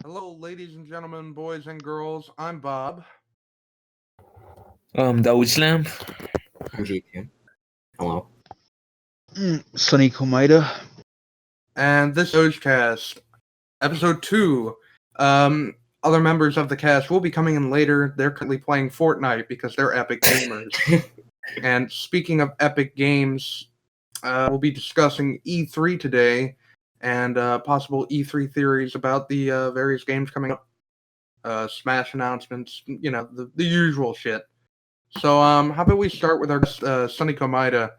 Hello, ladies and gentlemen, boys and girls. I'm Bob. Dogecast. I'm GQ. Hello. Sunny Komaeda. And this Dogecast, episode 2. Other members of the cast will be coming in later. They're currently playing Fortnite because they're epic gamers. And speaking of epic games, we'll be discussing E3 today and possible E3 theories about the various games coming up. Smash announcements, the usual shit. So, how about we start with our Sunny Komaeda?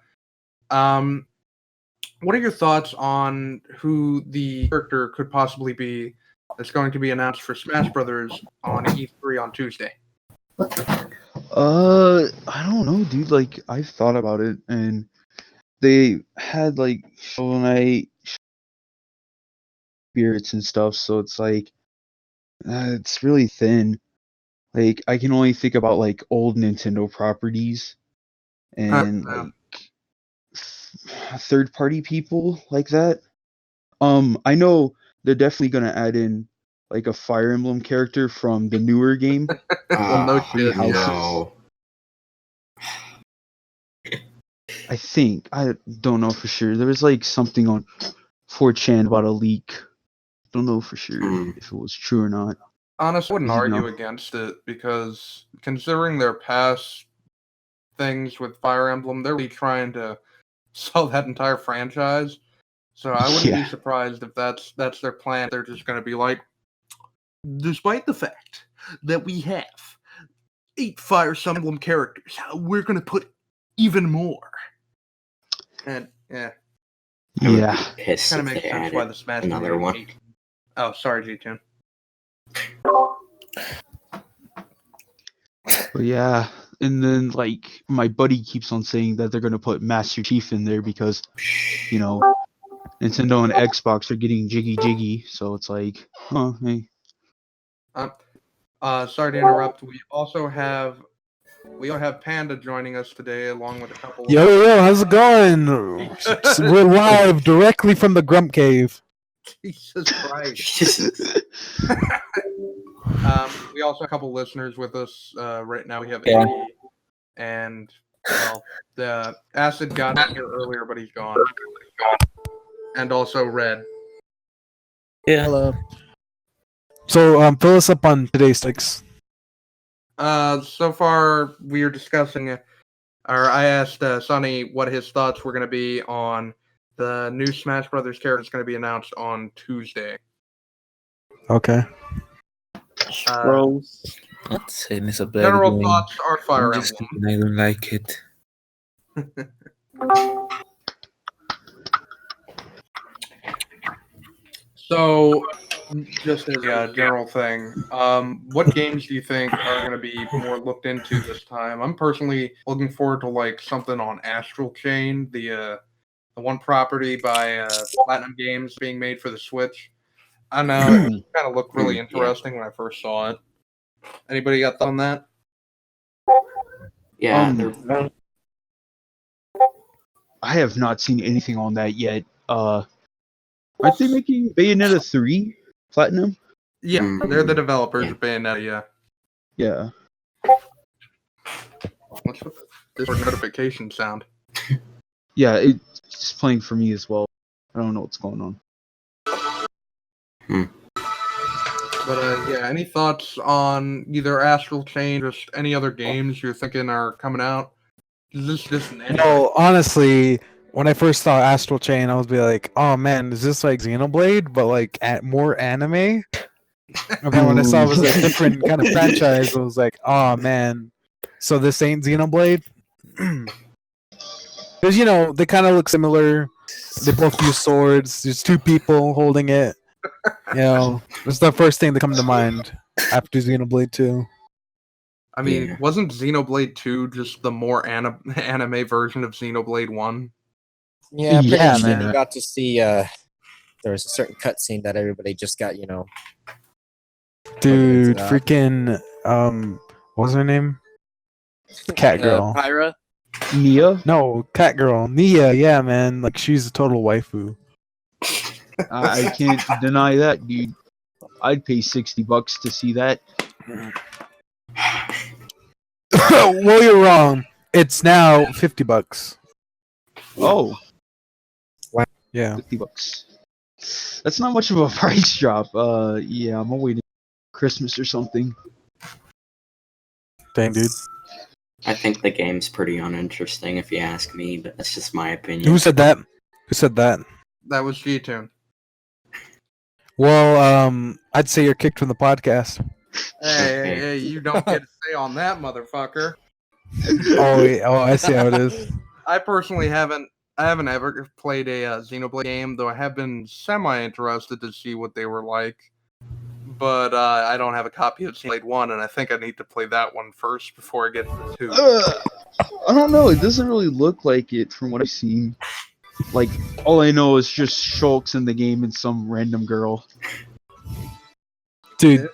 What are your thoughts on who the character could possibly be that's going to be announced for Smash Brothers on E3 on Tuesday? I don't know, dude. Like, I've thought about it, and they had like Shovel Knight spirits and stuff, so it's like it's really thin. Like, I can only think about like old Nintendo properties and like third-party people like that. I know they're definitely gonna add in like a Fire Emblem character from the newer game. No shit. Houses. I think. I don't know for sure. There was like something on 4chan about a leak. Don't know for sure if it was true or not. Honestly, I wouldn't argue against it because considering their past things with Fire Emblem, they're really trying to sell that entire franchise. So I wouldn't be surprised if that's their plan. They're just going to be like, despite the fact that we have 8 Fire Emblem characters, we're going to put even more. And Yeah. Kind of makes sense why the Smash another one. 8. Oh, sorry, G-Tune. But yeah, and then like my buddy keeps on saying that they're gonna put Master Chief in there because Nintendo and Xbox are getting jiggy, so it's like, oh hey. Sorry to interrupt. We also have Panda joining us today, along with a couple. Yo, how's it going? We're live directly from the Grump Cave. Jesus Christ. We also have a couple listeners with us right now. We have Andy and the Acid got in here earlier, but he's gone. And also Red. Yeah. Hello. So fill us up on today's topics. So far we are discussing, or I asked Sonny what his thoughts were going to be on the new Smash Brothers character that's going to be announced on Tuesday. Okay. Not saying it's a bad General game. thoughts are Fire I'm just Emblem. kidding, I don't like it. So, just as a general thing, what games do you think are going to be more looked into this time? I'm personally looking forward to like something on Astral Chain, the one property by Platinum Games being made for the Switch. I know it kind of looked really interesting when I first saw it. Anybody got thought on that? Yeah. I have not seen anything on that yet. Aren't they making Bayonetta 3 Platinum? Yeah, they're the developers of Bayonetta, yeah. Yeah. What's with this notification sound? Yeah, it's playing for me as well. I don't know what's going on. But yeah, any thoughts on either Astral Chain or just any other games you're thinking are coming out? Is this just an end? No, honestly, when I first saw Astral Chain, I was be like, "Oh man, is this like Xenoblade, but like more anime?" And then when I saw it was a different kind of franchise, I was like, "Oh man, so this ain't Xenoblade?" Because they kind of look similar. They both use swords. There's 2 people holding it. It's the first thing that comes to mind after Xenoblade 2. I mean, wasn't Xenoblade 2 just the more anime version of Xenoblade 1? Yeah, pretty much. man. You got to see there was a certain cutscene that everybody just got, Dude, freaking what was her name? Cat girl. Pyra? Nia? No, cat girl. Nia, yeah, man. Like she's a total waifu. I can't deny that, dude. I'd pay $60 to see that. Well, you're wrong. It's now $50. Oh, Yeah. $50. That's not much of a price drop. Yeah, I'm waiting Christmas or something. Dang, dude. I think the game's pretty uninteresting if you ask me, but that's just my opinion. Who said that? Who said that? That was G-Tune. Well, I'd say you're kicked from the podcast. Hey, you don't get to say on that, motherfucker. Oh, I see how it is. I personally haven't ever played a Xenoblade game, though I have been semi-interested to see what they were like. But I don't have a copy of Xenoblade 1, and I think I need to play that one first before I get to 2. I don't know. It doesn't really look like it from what I've seen. Like, all I know is just Shulk's in the game and some random girl. Dude,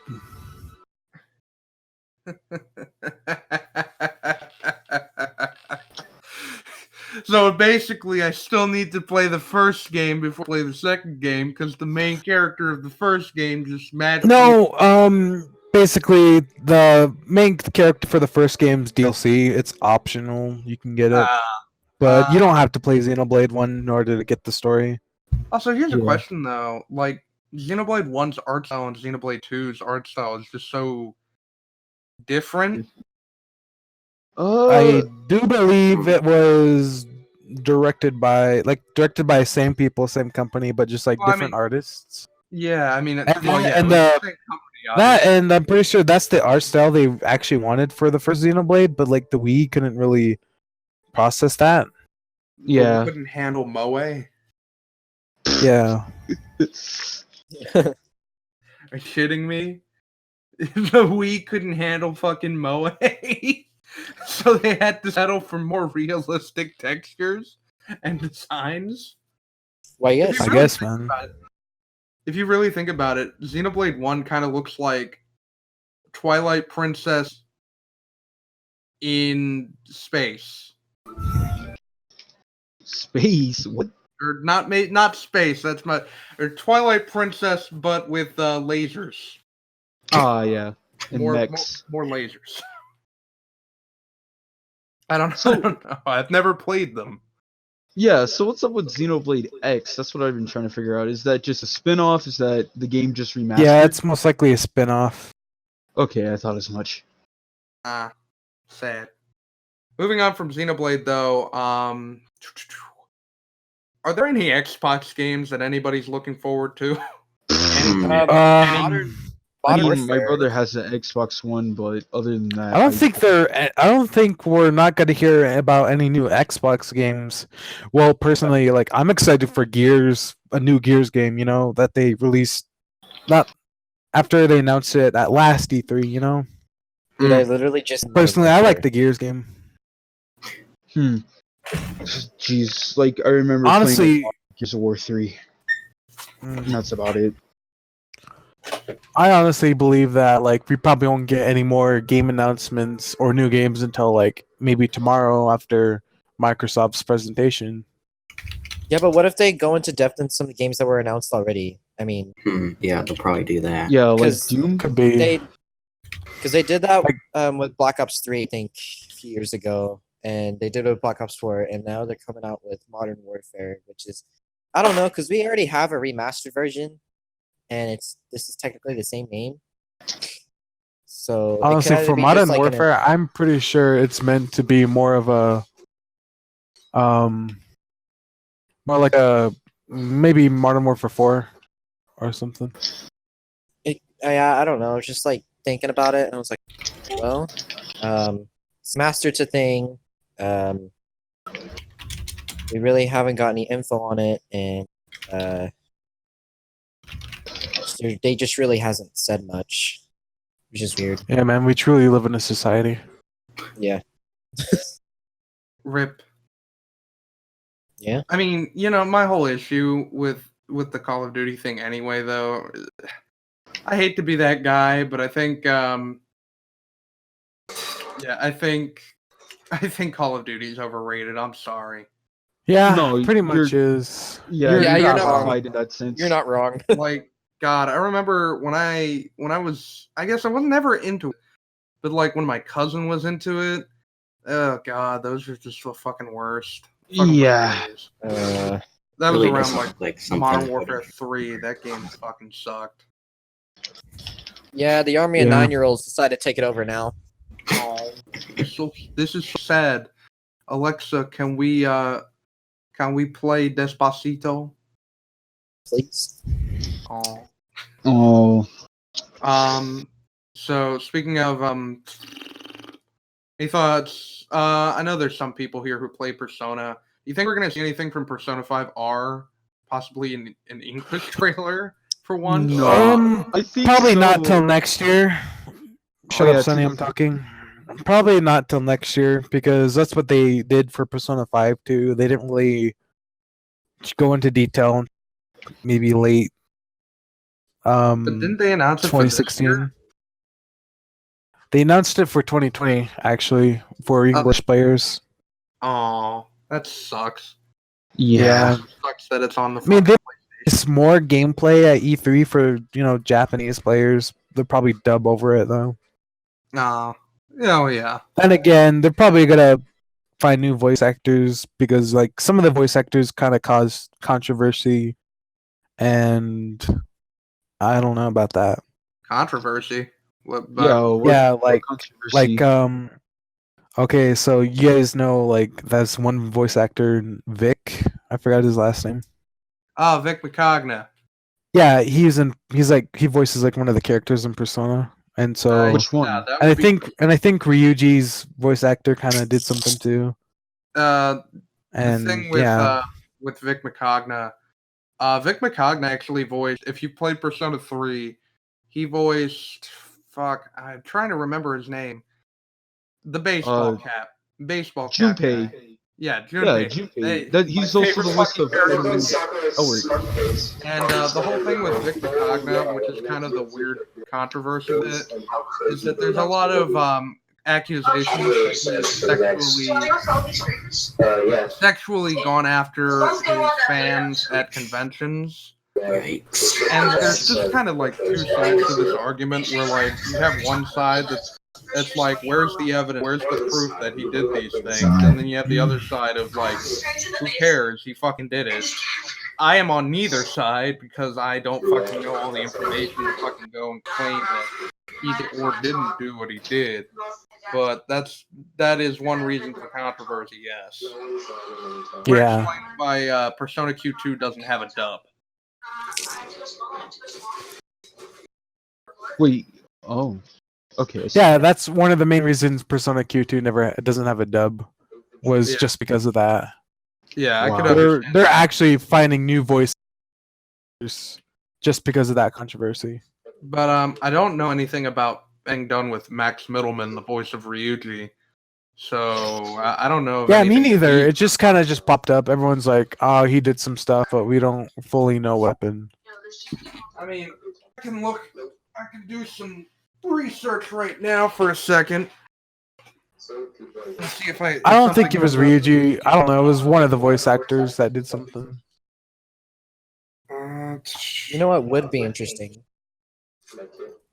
So basically, I still need to play the first game before I play the second game, because the main character of the first game just magically... no, basically, the main character for the first game's DLC, it's optional. You can get it. But you don't have to play Xenoblade 1 in order to get the story. Also, here's a Yeah. question, though. Like, Xenoblade 1's art style and Xenoblade 2's art style is just so different. I do believe it was directed by the same people, same company, but just like Well, I different mean, artists. Yeah, I mean, And well, yeah, and it was the- the same company, That obviously. and I'm pretty sure that's the art style they actually wanted for the first Xenoblade, but like the Wii couldn't really process that. But we Yeah. couldn't handle Moe. Yeah. Are you kidding me? The Wii couldn't handle fucking Moe. So they had to settle for more realistic textures and designs. Why, If yes. you I really guess, think man. about it- If you really think about it, Xenoblade 1 kind of looks like Twilight Princess in space. Space? What? Or not space, or Twilight Princess but with lasers. Ah, yeah. And More mechs. lasers. I don't So- know. I've never played them. Yeah, so what's up with Xenoblade X? That's what I've been trying to figure out. Is that just a spin-off? Is that the game just remastered? Yeah, it's most likely a spin-off. Okay, I thought as much. Sad. Moving on from Xenoblade, though, are there any Xbox games that anybody's looking forward to? Modern I mean, my Warfare. brother has an Xbox One, but other than that, I don't think we're not going to hear about any new Xbox games. Well, personally, like I'm excited for Gears, a new Gears game, that they released not after they announced it at last E3, Dude, I literally just Personally, I like the Gears game. Jeez, like I remember Honestly, playing Gears of War 3. And that's about it. I honestly believe that like we probably won't get any more game announcements or new games until like maybe tomorrow after Microsoft's presentation. Yeah, but what if they go into depth in some games that were announced already? I mean, Yeah, they'll probably do that. Yeah, like 'Cause Doom. Could be. because they did that with Black Ops 3, I think, a few years ago, and they did it with Black Ops 4, and now they're coming out with Modern Warfare, which is, I don't know, because we already have a remastered version, and this is technically the same name. So it could Honestly, either for be Modern just like Warfare, I'm pretty sure it's meant to be more of a, more like a maybe Modern Warfare 4 or something. I don't know. Just like thinking about it, and I was like, well, it's mastered's a thing. We really haven't got any info on it, and they just really hasn't said much, which is weird. Yeah, man, we truly live in a society. Yeah. RIP. Yeah. I mean, my whole issue with the Call of Duty thing anyway, though, I hate to be that guy, but I think I think Call of Duty is overrated. I'm sorry. Yeah, No, pretty much you're- is. Yeah, Yeah, you're not not right in that sense. You're not wrong. Like, God, I remember when I was, I guess I was never into it, but like when my cousin was into it, oh God, those are just the fucking worst. Fucking Yeah. worst. Uh, That was Really around doesn't like look like something Modern I would Warfare have- 3. That game fucking sucked. yeah, the army of Yeah. 9-year-olds decided to take it over now. Oh, this is so sad. Alexa, can we play Despacito? Please. Oh. Oh, So speaking of any thoughts? I know there's some people here who play Persona. You think we're gonna see anything from Persona 5R? Possibly an English trailer for once? No. I think Probably so. not till next year. Shut yeah, up, Sonny. I'm talking. Probably not till next year because that's what they did for Persona 5 too. They didn't really go into detail. Maybe late. But didn't they announce it for this 2016. year? They announced it for 2020 actually for English players. Oh, that sucks. Yeah. It sucks that it's on the. I mean, fucking it's more gameplay at E3 for Japanese players. They'll probably dub over it though. No. Oh yeah. And again, they're probably gonna find new voice actors because like some of the voice actors kind of caused controversy, and I don't know about that. Controversy. What? Yeah. Yeah, like controversy. okay, so you guys know like that's one voice actor, Vic. I forgot his last name. Oh, Vic Macogna. Yeah, he voices like one of the characters in Persona, and so Which one? Yeah, that and I would be think Ryuji's voice actor kind of did something too. the And thing with yeah, with Vic Macogna. Vic Macogna actually voiced. If you played Persona 3, he voiced. Fuck, I'm trying to remember his name. The baseball cap. Baseball cap. Junpei. Guy. Yeah, Yeah, Junpei. Junpei. He's also the voice of And the whole thing with Vic Macogna, which is kind of the weird controversy with it, is that there's a lot of accusations that he's sexually gone after his fans at conventions. Yikes. And there's just kind of like two sides to this argument where like you have one side that's like, where's the evidence? Where's the proof that he did these things? And then you have the other side of like, who cares? He fucking did it. I am on neither side because I don't fucking know all the information to fucking go and claim that he did or didn't do what he did. But that is one reason for controversy, yes. Which yeah. explains why Persona Q2 doesn't have a dub. Wait. Oh. Okay. Yeah, that's one of the main reasons Persona Q2 doesn't have a dub, was Yeah. just because of that. Yeah, I Wow. could They're understand. they're actually finding new voices just because of that controversy. But I don't know anything about being done with Max Middleman, the voice of Ryuji. So I don't know. If Yeah, me anything neither. he- It just kind of just popped up. Everyone's like, "Oh, he did some stuff, but we don't fully know what happened." I mean, I can do some research right now for a second. Let's see if I I don't think it was Ryuji. I don't know. It was one of the voice actors that did something. You know what would be interesting?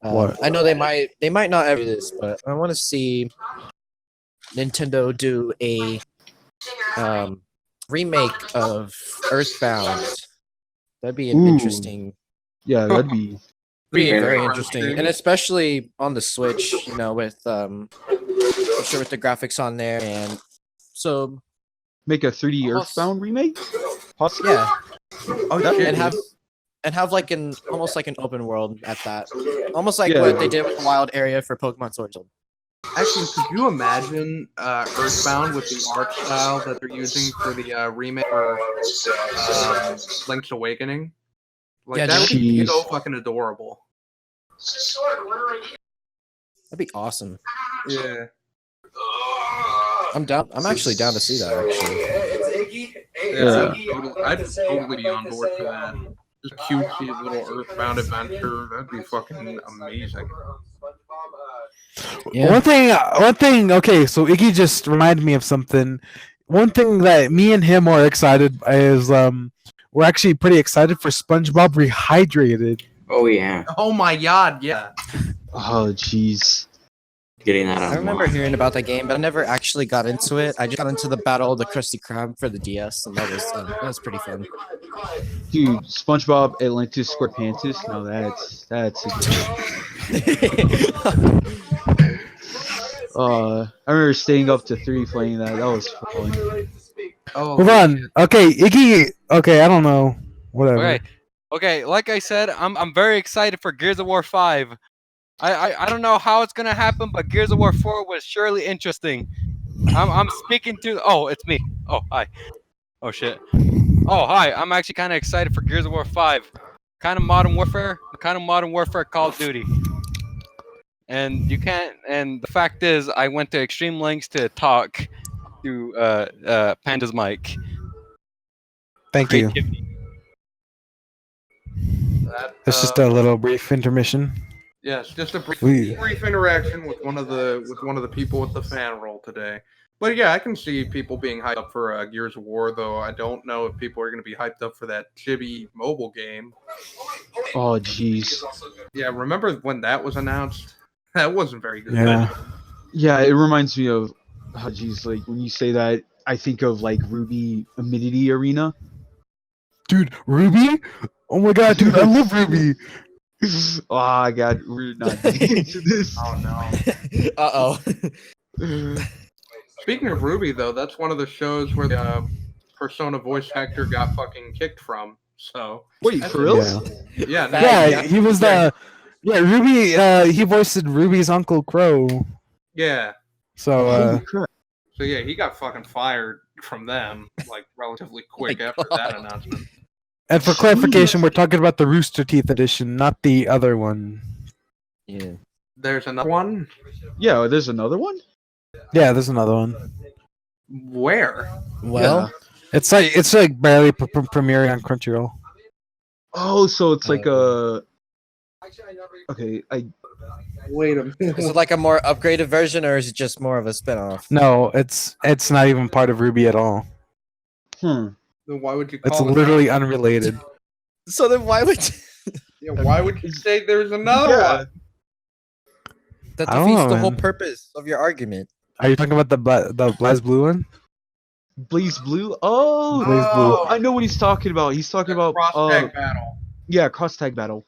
What? I know they might not ever do this, but I want to see Nintendo do a remake of Earthbound. That'd be an Ooh. interesting. Yeah, that'd be. Be Yeah. very interesting, and especially on the Switch. You know, with I'm sure with the graphics on there, and so Make a 3D Almost- Earthbound remake? Possibly? yeah, Oh, That- shit. and have like almost like an open world at that, almost like Yeah. what they did with the wild area for Pokemon Sword and Shield. Actually, could you imagine Earthbound with the art style that they're using for the remake for Link's Awakening? Like, Yeah, that would be jeez. so fucking adorable. That'd be awesome. Yeah. I'm down. I'm actually down to see that. Actually, Yeah. I'd totally be on board for that. Just cutesy little Earthbound adventure. That'd be fucking amazing. yeah. One thing. Okay, so Iggy just reminded me of something. one thing that me and him are excited is we're actually pretty excited for SpongeBob Rehydrated. Oh yeah, Oh my god, yeah. Oh jeez. getting that on. I remember hearing about that game, but I never actually got into it. I just got into the Battle of the Krusty Krab for the DS, and that was pretty fun. Dude, SpongeBob Atlantis Squarpantis. Now that's a good one. I remember staying up to 3 playing that. That was fun. Oh, Hold on. Okay, Iggy. Okay, I don't know. Whatever. Okay. Like I said, I'm very excited for Gears of War 5. I don't know how it's gonna happen, but Gears of War 4 was surely interesting. I'm speaking to. Oh, it's me. Oh, hi. Oh shit. Oh, hi. I'm actually kind of excited for Gears of War 5. Kind of Modern Warfare Call of Duty. And you can't. And the fact is, I went to extreme lengths to talk to Panda's mic. Thank you. Creativity. It's just a little brief intermission. Yes, just a brief, We- brief interaction with one of the people with the fan roll today. But yeah, I can see people being hyped up for Gears of War, though I don't know if people are going to be hyped up for that chibi mobile game. Oh jeez. Yeah, remember when that was announced? That wasn't very good. Yeah. Yeah, it reminds me of. Oh jeez, like when you say that, I think of like Ruby Amidity Arena. Dude, Ruby? Oh my god, dude, I love Ruby. Oh god, we're not getting into this. Oh no. Uh-oh. Speaking of Ruby, though, that's one of the shows where the Persona voice actor got fucking kicked from. So Wait, for real? Yeah. yeah, no, Yeah, he was the. Yeah, Ruby. He voiced Ruby's Uncle Crow. yeah. So Holy crap. So yeah, he got fucking fired from them like relatively quick after that announcement. and for clarification, we're talking about the Rooster Teeth edition, not the other one. Yeah. There's another one. Yeah, there's another one? Yeah, there's another one. Where? Well, It's like barely premiering on Crunchyroll. Oh, so it's like a. Okay, Wait a minute. is it like a more upgraded version, or is it just more of a spin-off? No, it's not even part of Ruby at all. Hmm. Then why would you It's call it literally that? unrelated. So then why would Yeah, why would you say there's another Yeah. one? that I don't defeats know, the whole man. purpose of your argument? Are you talking about the Blaze Blue one? Blaze Blue? Oh, Blaze Blue. I know what he's talking about. He's talking about cross tag battle. yeah, cross tag battle.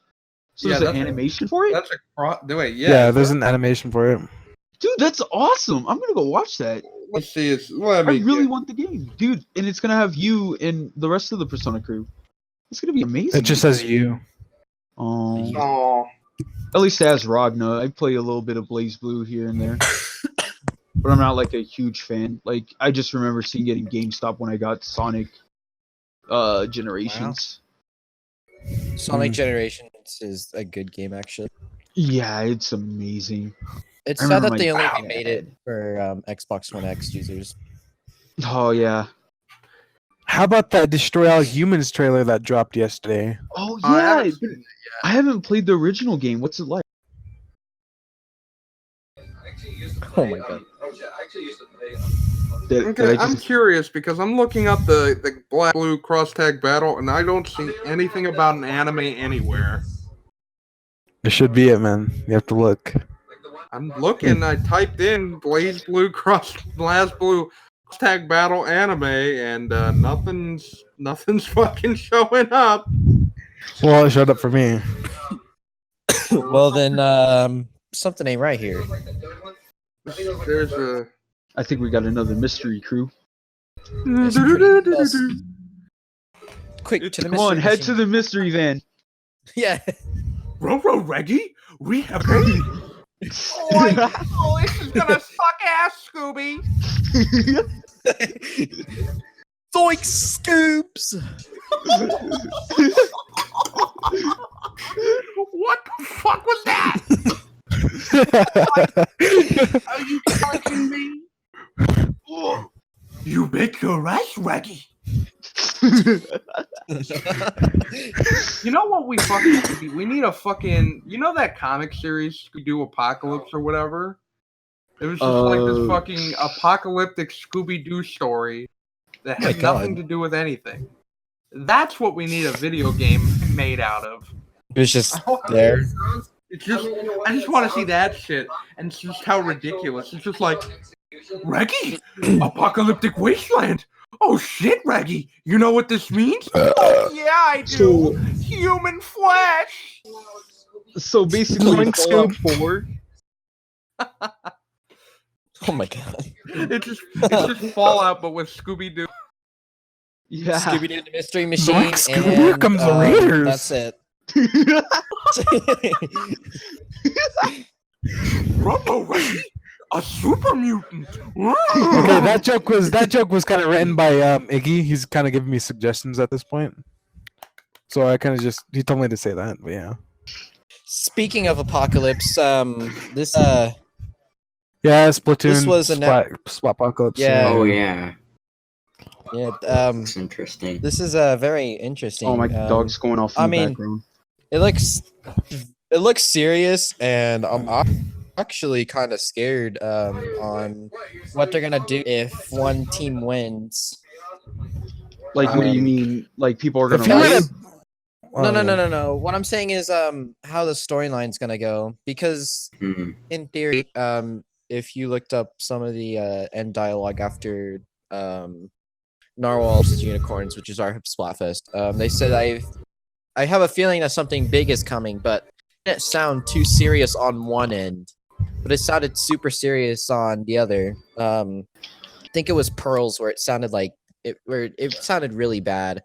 So Yeah, there's an that's a- animation for it? That's a cross. Wait, Yeah, there's an animation for it. Dude, that's awesome. I'm gonna go watch that. Let's see. Let I me really get- want the game. Dude, and it's gonna have you and the rest of the Persona crew. It's gonna be amazing. It just says you. Oh. Oh, At least it has Ragna. I play a little bit of Blaze Blue here and there. But I'm not like a huge fan. Like I just remember seeing it in GameStop when I got Sonic Generations. Sonic Generations is a good game, actually. Yeah, it's amazing. It's I sad remember that my they only dad. made it for Xbox One X users. Oh yeah. How about that Destroy All Humans trailer that dropped yesterday? Oh I yeah. haven't seen it I haven't played the original game. What's it like? Oh my god. Did Okay, I I'm just- curious because I'm looking up the black blue cross tag battle and I don't see anything about an anime anywhere. It should be it, man. You have to look. I'm looking. I typed in Blaze Blue cross Blue cross tag battle anime and nothing's fucking showing up. Well, it showed up for me. Well then, something ain't right here. There's a. I think we got another mystery crew. It's pretty else. Quick to the Come on, mystery head to machine. the mystery van. Yeah. Roro Reggie, we have paid. Oh, this is gonna suck ass, Scooby. Zoink scoops! What the fuck was that? Are you fucking me? You bet your ass, Reggie. You know what we fucking need? We need a fucking. You know that comic series we do Apocalypse or whatever? It was just like this fucking apocalyptic Scooby Doo story. that Oh my has nothing God. to do with anything. That's what we need a video game made out of. It was just I want- there. It's just, I just want to see that shit, and it's just how ridiculous. It's just like, Reggie, apocalyptic wasteland. Oh shit, Reggie, you know what this means? Oh yeah, I do. Human flesh. So basically, Drink Fallout Scoop. 4. Oh my God. It's just Fallout, but with Scooby Doo. Yeah. Scooby Doo the Mystery Machine. Zoink, Scooby, And here comes the Raiders. That's it. Rumbo Reggie, a super mutant. Okay, that joke was kind of written by Iggy. He's kind of giving me suggestions at this point. So I kind of he told me to say that, but yeah. Speaking of apocalypse, this Yeah, Splatoon. This was a Splat Apocalypse. Yeah. Oh yeah, yeah, it's interesting. this is very interesting. Oh, my dog's going off in I the mean, background. It looks serious, and I'm actually kind of scared on what they're gonna do if one team wins. Like, what do you mean? Like, people are If gonna you were riot? to- No. What I'm saying is how the storyline's gonna go, because Hmm. in theory, if you looked up some of the end dialogue after Narwhals vs. Unicorns, which is our Splatfest, they said I have a feeling that something big is coming, but it didn't sound too serious on one end, but it sounded super serious on the other. I think it was Pearls where it sounded like it sounded really bad.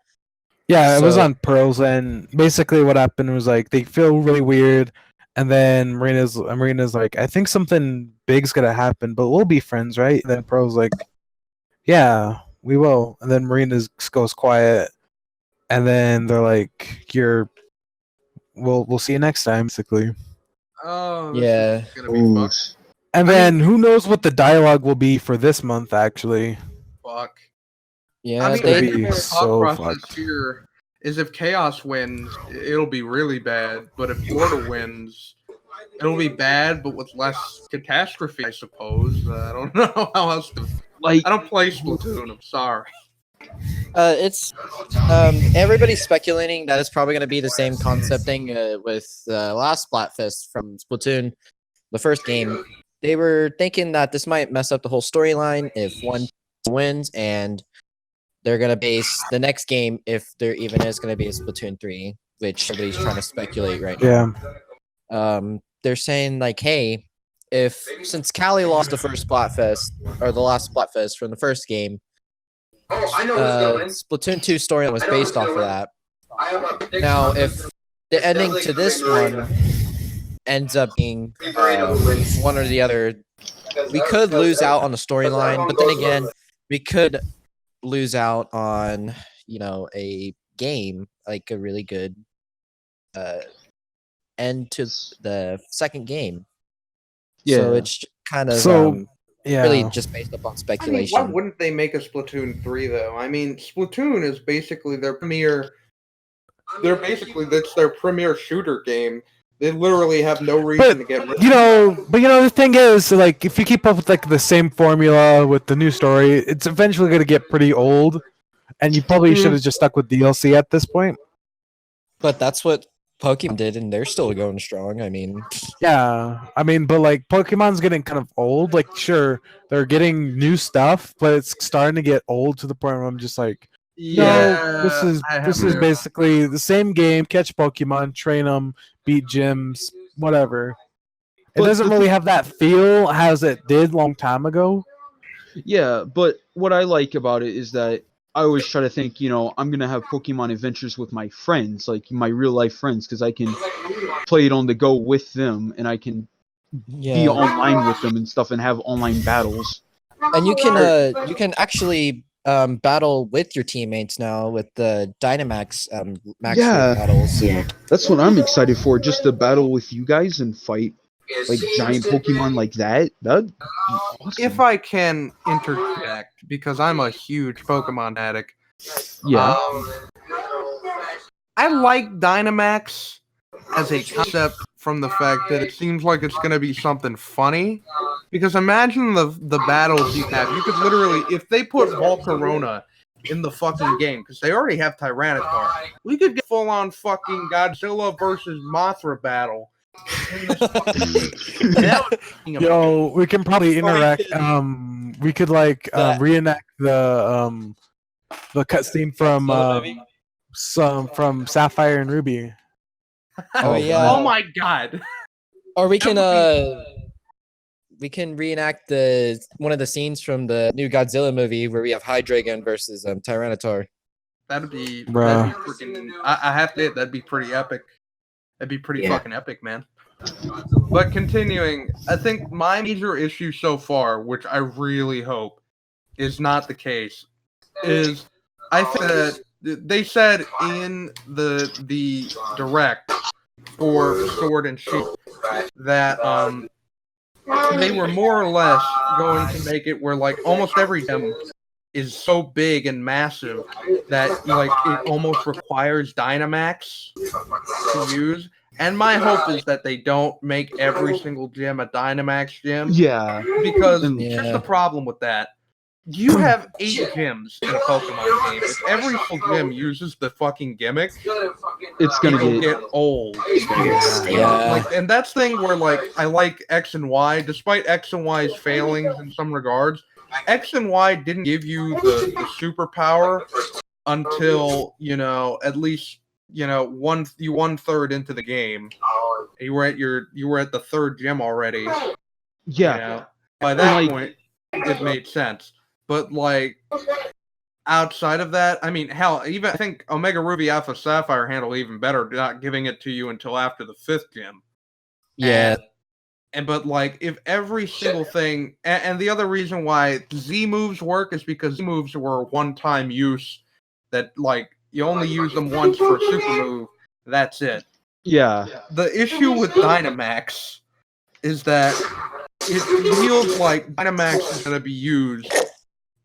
Yeah, it was So- on Pearls, and basically what happened was like they feel really weird, and then Marina's like, I think something big's gonna happen, but we'll be friends, right? And then Pearl's like, yeah, we will. And then Marina goes quiet, and then they're like, we'll see you next time, basically. Oh, Yeah. This is gonna be Ooh. fucked. And then who knows what the dialogue will be for this month, actually. Fuck. Yeah, I mean, they- I be think the so thought process fucked. here is if Chaos wins, it'll be really bad. But if Florida wins, it'll be bad, but with less catastrophe, I suppose. I don't know how else to. Like, I don't play Splatoon. I'm sorry. it's everybody's speculating that it's probably going to be the same concept thing with last Splatfest from Splatoon, the first game. They were thinking that this might mess up the whole storyline if one wins, and they're going to base the next game, if there even is going to be a Splatoon 3, which everybody's trying to speculate right now. Yeah. They're saying like, hey, since Cali lost the first Splatfest or the last Splatfest from the first game, Splatoon 2 storyline was based off of that. Now, if the ending to this one ends up being one or the other, we could lose out on the storyline, but then again, we could lose out on a game, like a really good end to the second game. So Yeah. it's kind of Yeah. really just based upon I mean, speculation. why wouldn't they make a Splatoon 3 though? I mean, Splatoon is basically their premier. That's their premier shooter game. They literally have no reason to get rid of The thing is, like, if you keep up with like the same formula with the new story, it's eventually gonna get pretty old, and you probably should have just stuck with DLC at this point. But that's what Pokemon did, and they're still going strong. I mean, Yeah, I mean, but like Pokemon's getting kind of old. Like, sure, they're getting new stuff, but it's starting to get old to the point where I'm just like, no, this is basically the same game. Catch Pokemon, train them, beat gyms, whatever. It But doesn't the really have that feel as it did long time ago. yeah, but what I like about it is that I always try to think, I'm gonna have Pokemon adventures with my friends, like my real life friends, because I can play it on the go with them, and I can be online with them and stuff, and have online battles. and you can actually battle with your teammates now with the Dynamax max Yeah. battles. Yeah. That's what I'm excited for, just to battle with you guys and fight like giant Pokemon like that. That'd be awesome. If I can interject, because I'm a huge Pokemon addict. Yeah. I like Dynamax as a concept from the fact that it seems like it's going to be something funny. Because imagine the battles you have. You could literally, if they put Volcarona in the fucking game because they already have Tyranitar. We could get full on fucking Godzilla versus Mothra battle in this fucking game. That would be amazing. Yo, we can probably interact. We could like reenact the cutscene from Sapphire and Ruby. Oh yeah. Oh my god. Or we can reenact one of the scenes from the new Godzilla movie where we have Hydreigon versus Tyranitar. That'd be Bruh. freaking. I have to. That'd be pretty epic. That'd be pretty Yeah. fucking epic, man. But continuing, I think my major issue so far, which I really hope is not the case, is I think that they said in the direct for Sword and Shield that they were more or less going to make it where like almost every gem is so big and massive that like it almost requires Dynamax to use. And my hope is that they don't make every single gym a Dynamax gym. Yeah. Because Yeah. here's the problem with that. You have 8 gyms in a Pokemon game. If every single gym uses the fucking gimmick, It's gonna it'll get. get old. Yeah. Like, and that's the thing where like I like X and Y, despite X and Y's failings in some regards. X and Y didn't give you the superpower until at least one third into the game. You were at the 3rd gym already. Yeah. By that Like- point, it made sense. But like outside of that, I mean, hell, even I think Omega Ruby Alpha Sapphire handled even better, not giving it to you until after the 5th gym. Yeah. But like if every single thing, and the other reason why Z moves work is because Z moves were one-time use. That like you only use them once for a super move. That's it. Yeah. The issue with Dynamax is that it feels like Dynamax is going to be used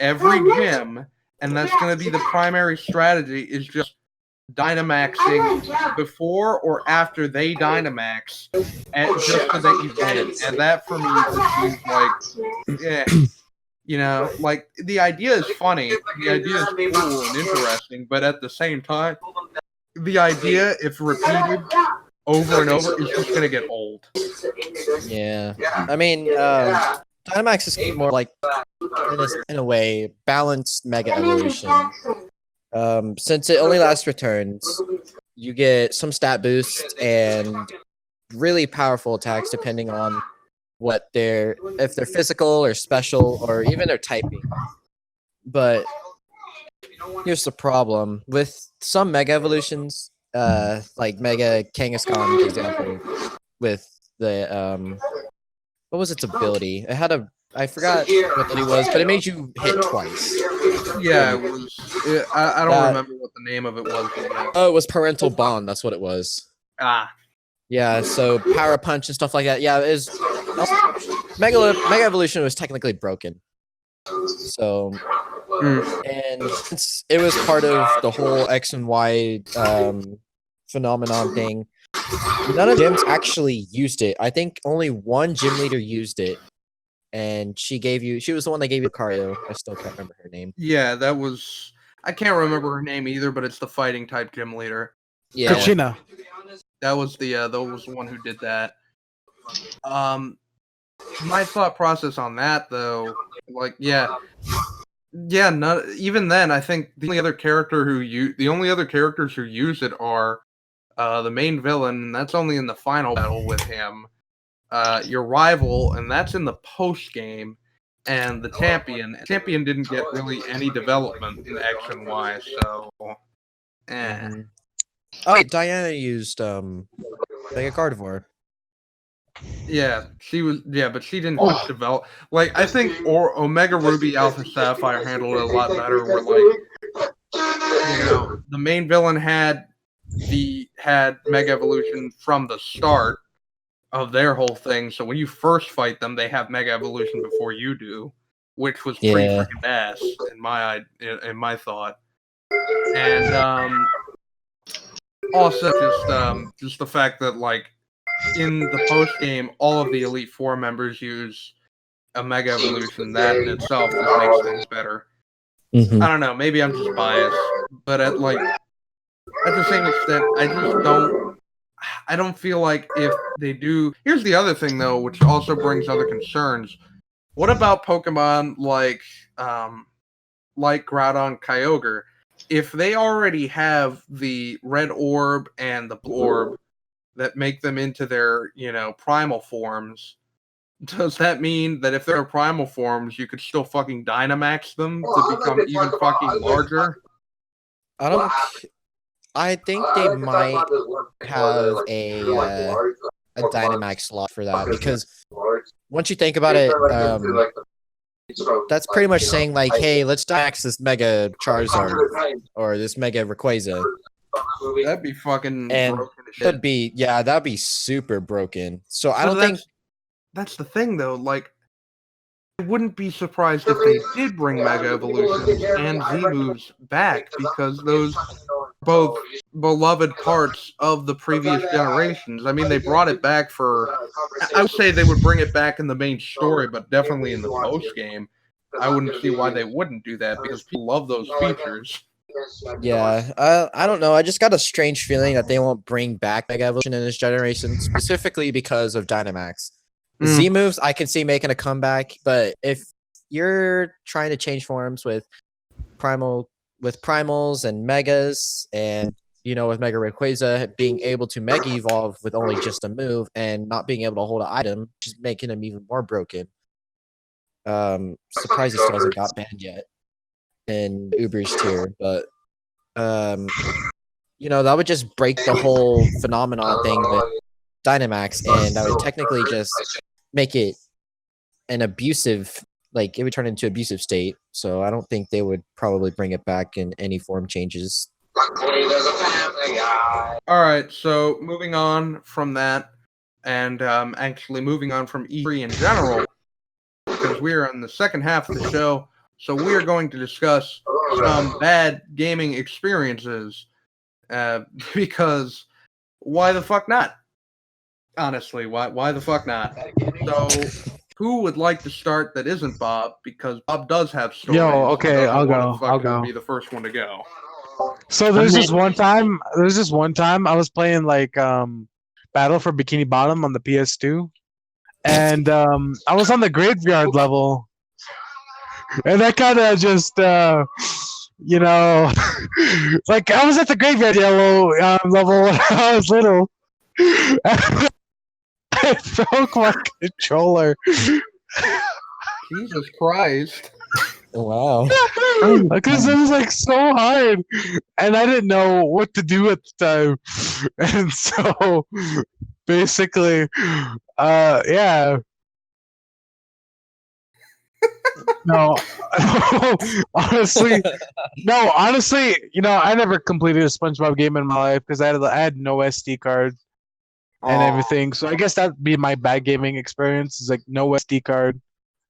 every gym, and that's going to be the primary strategy, is just Dynamaxing before or after they Dynamax, and just so that you win. And that for me just seems like, like the idea is funny, the idea is cool and interesting, but at the same time, the idea, if repeated over and over, is just going to get old. Yeah. I mean, Dynamax is more like, in a way, balanced Mega Evolution. Since it only lasts returns, you get some stat boost and really powerful attacks depending on if they're physical or special or even their typing. But here's the problem with some Mega Evolutions, like Mega Kangaskhan, for example, with the what was its ability? It had I forgot what ability was, but it made you hit twice. Yeah, it was. I don't That- remember what the name of it was. But yeah. Oh, it was Parental Bond. That's what it was. Yeah, so Power Punch and stuff like that. Yeah, it was Mega Evolution was technically broken. So, and since it was part of the whole X and Y phenomenon thing, none of the gyms actually used it. I think only one gym leader used it, and she was the one that gave you Cario. I still can't remember her name. Yeah, that was. I can't remember her name either, but it's the fighting type gym leader. Yeah, Kachina. That was the one who did that. My thought process on that though, like not even then. I think the only other characters who use it are the main villain, and that's only in the final battle with him. Your rival, and that's in the post game, and the champion. Champion didn't get really any development in X and Y, so. Mhm. Oh, wait, Diana used Mega Gardevoir. Yeah, she was. Yeah, but she didn't develop. Like I think, Omega Ruby Alpha Sapphire handled it a lot better. Where like, the main villain had Mega Evolution from the start of their whole thing. So when you first fight them, they have Mega Evolution before you do, which was pretty Yeah. freaking ass in my thought. And also just the fact that like in the post game, all of the Elite Four members use a Mega Evolution. That in itself just makes things better. Mhm. I don't know. Maybe I'm just biased, but at the same extent, I don't feel like if they do. Here's the other thing though, which also brings other concerns. What about Pokemon like Groudon, Kyogre? If they already have the red orb and the blue orb that make them into their, primal forms, does that mean that if they're primal forms, you could still fucking Dynamax them to become even fucking larger? I don't. I think they might have a Dynamax slot for that because once you think about it, that's pretty much saying like, hey, let's Dynamax this Mega Charizard or this Mega Rayquaza. That'd be fucking And broken as shit. that'd be super broken. So I don't think That's the thing though. Like, I wouldn't be surprised if they did bring Mega Evolutions and Z moves back because those are both beloved parts of the previous generations. I mean, they brought it back for. I would say they would bring it back in the main story, but definitely in the post game. I wouldn't see why they wouldn't do that because people love those features. Yeah, I don't know. I just got a strange feeling that they won't bring back Mega Evolution in this generation, specifically because of Dynamax. The Z moves, I can see making a comeback, but if you're trying to change forms with primals and megas, and with Mega Rayquaza being able to Mega Evolve with only just a move and not being able to hold an item, just making him even more broken. Surprised he still hasn't got banned yet in Uber's tier, but that would just break the whole phenomenon thing with Dynamax, and that would technically just make it an abusive, like it would turn into abusive state. So I don't think they would probably bring it back in any form changes. All right, so moving on from that, and actually moving on from E3 in general, because we're on the second half of the show. So we are going to discuss some bad gaming experiences, because why the fuck not? Honestly, why the fuck not? So, who would like to start that isn't Bob? Because Bob does have stories. Okay, I'll go. Be the first one to go. So there's this one time I was playing like Battle for Bikini Bottom on the PS2, and I was on the graveyard level, and I kind of just like I was at the graveyard level when I was little. I broke my controller. Jesus Christ. Wow. Because it was like so hard, and I didn't know what to do at the time, and so basically, yeah. No, honestly, I never completed a SpongeBob game in my life because I had no SD card and everything. So I guess that'd be my bad gaming experience. Is like no SD card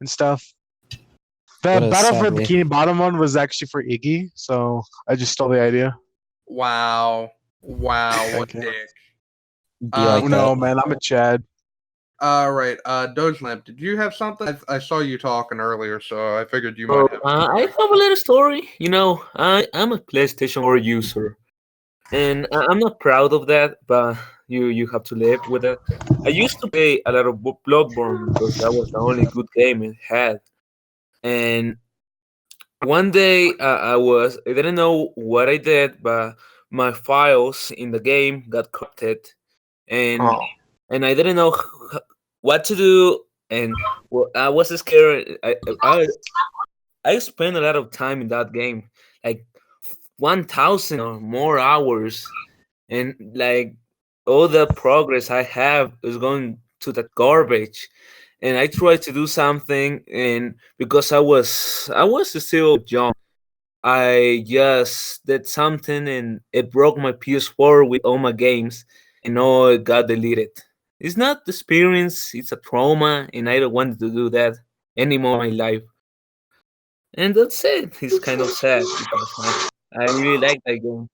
and stuff. The Battle for Bikini Bottom one was actually for Iggy, so I just stole the idea. Wow, what dick. No, man, I'm a Chad. All right, Dogelamp, did you have something? I saw you talking earlier, so I figured you might have. I have a little story. I'm a PlayStation 4 user, and I'm not proud of that, but you have to live with it. I used to play a lot of Bloodborne because that was the only good game it had. And one day I didn't know what I did, but my files in the game got corrupted, and I didn't know what to do, and I was scared. I spent a lot of time in that game, like 1,000 or more hours, and like all the progress I have is going to the garbage. And I tried to do something, and because I was still young, I just did something, and it broke my PS4 with all my games, and all it got deleted. It's not the experience; it's a trauma, and I don't want to do that anymore in my life. And that's it. It's kind of sad because I really like that game.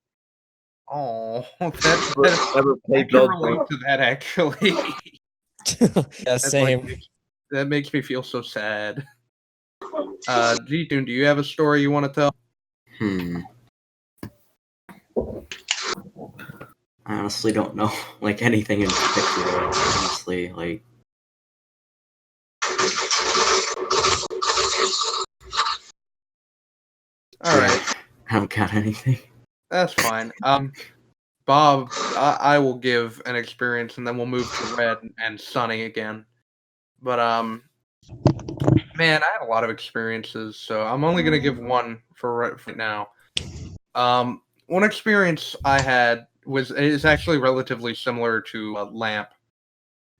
Oh, Never I played can Bloodborne. relate to that actually. Yeah, same. That makes me feel so sad. G-Tune, do you have a story you want to tell? I honestly don't know like anything in particular. Honestly, like All right, I don't got anything. that's fine. Bob, I will give an experience, and then we'll move to Red and Sunny again. But man, I had a lot of experiences, so I'm only gonna give one for right now. One experience I had is actually relatively similar to Lamp,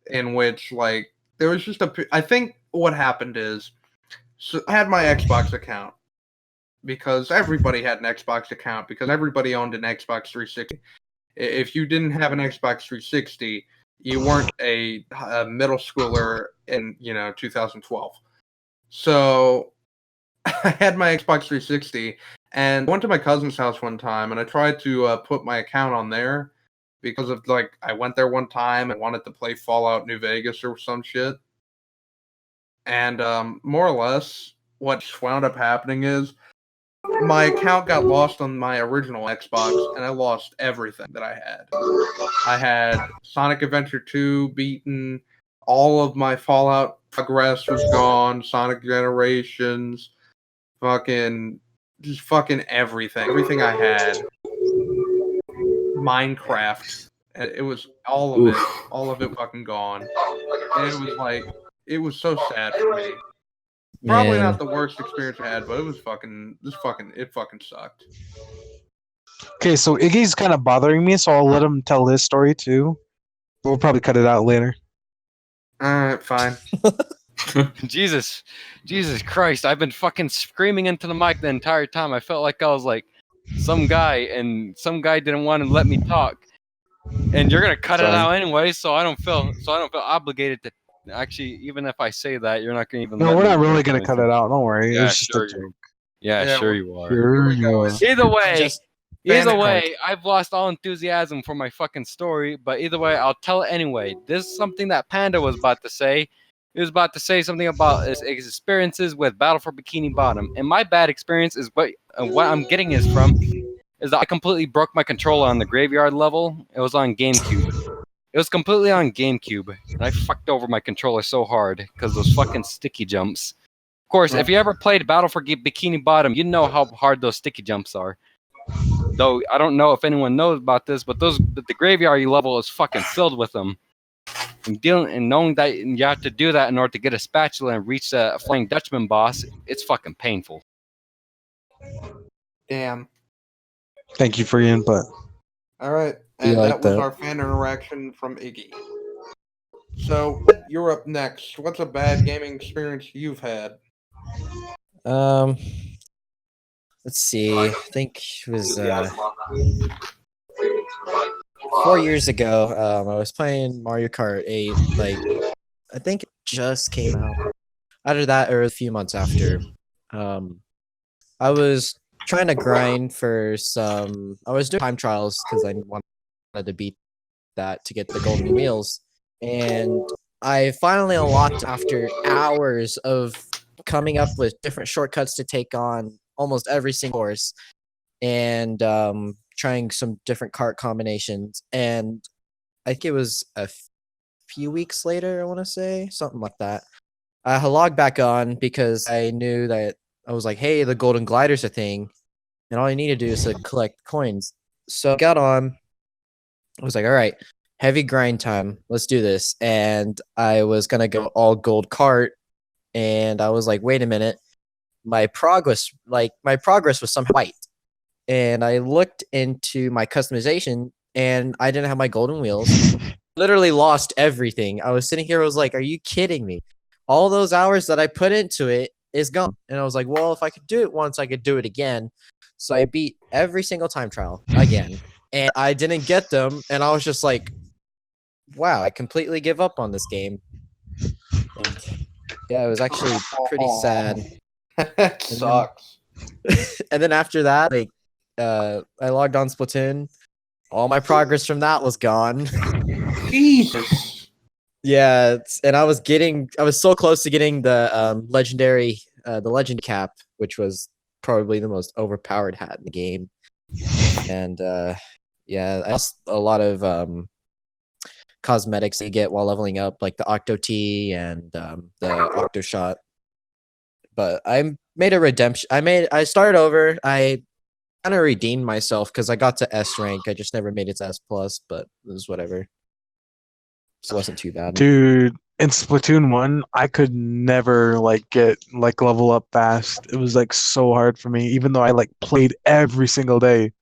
in which like there was just I think what happened is, so I had my Xbox account because everybody had an Xbox account because everybody owned an Xbox 360. If you didn't have an Xbox 360, you weren't a middle schooler in 2012. So I had my Xbox 360 and I went to my cousin's house one time and I tried to put my account on there because of like I went there one time and wanted to play Fallout New Vegas or some shit. And more or less, what wound up happening is my account got lost on my original Xbox, and I lost everything that I had. I had Sonic Adventure 2 beaten, all of my Fallout progress was gone, Sonic Generations, just fucking everything. Everything I had. Minecraft. It was all of it fucking gone. And it was like, it was so sad for me. Probably Man. not the worst experience I had, but it was it fucking sucked. Okay, so Iggy's kind of bothering me, so I'll let him tell his story too. We'll probably cut it out later. Alright, fine. Jesus Christ! I've been fucking screaming into the mic the entire time. I felt like I was like some guy, and some guy didn't want to let me talk. And you're gonna cut it out anyway, so I don't feel obligated to. Actually, even if I say that, you're not gonna even. No, let we're me not really do gonna cut it out. Don't worry. Yeah, It's just sure a joke. Yeah, sure you are. Sure you are. Either way, Just I've lost all enthusiasm for my fucking story. But either way, I'll tell it anyway. This is something that Panda was about to say. He was about to say something about his experiences with Battle for Bikini Bottom, and my bad experience is what I'm getting is that I completely broke my controller on the graveyard level. It was on GameCube. It was completely on GameCube, and I fucked over my controller so hard because those fucking sticky jumps. Of course, if you ever played Battle for Bikini Bottom, you know how hard those sticky jumps are. Though I don't know if anyone knows about this, but the graveyard level is fucking filled with them. And knowing that you have to do that in order to get a spatula and reach the Flying Dutchman boss, it's fucking painful. Damn. Thank you for your input. Alright, We and like that was that. our fan interaction from Iggy. So, you're up next. What's a bad gaming experience you've had? Let's see. I think it was 4 years ago. I was playing Mario Kart 8. Like, I think it just came out. Either that or a few months after. I was trying to grind for some. I was doing time trials because I wanted to beat that to get the golden wheels, and I finally unlocked after hours of coming up with different shortcuts to take on almost every single course, and trying some different cart combinations. And I think it was a few weeks later, I want to say something like that. I logged back on because I knew that I was like, hey, the golden glider's a thing, and all I need to do is to collect coins. So I got on. I was like, all right, heavy grind time. Let's do this. And I was gonna go all gold cart, and I was like, wait a minute, my progress was somehow white. And I looked into my customization, and I didn't have my golden wheels. Literally lost everything. I was sitting here. I was like, are you kidding me? All those hours that I put into it is gone. And I was like, well, if I could do it once, I could do it again. So I beat every single time trial again, and I didn't get them. And I was just like, wow, I completely give up on this game. And yeah, it was actually pretty sad. That sucks. And then after that, like, I logged on Splatoon. All my progress from that was gone. Jesus. Yeah, and I was so close to getting the legendary the Legend Cap, which was probably the most overpowered hat in the game. And yeah, I lost a lot of cosmetics you get while leveling up, like the Octo Tea and the Octo Shot. But I made a redemption. I started over. I kind of redeemed myself because I got to S rank. I just never made it to S plus, but it was whatever. So it wasn't too bad. Dude, in Splatoon 1, I could never get level up fast. It was so hard for me, even though I played every single day.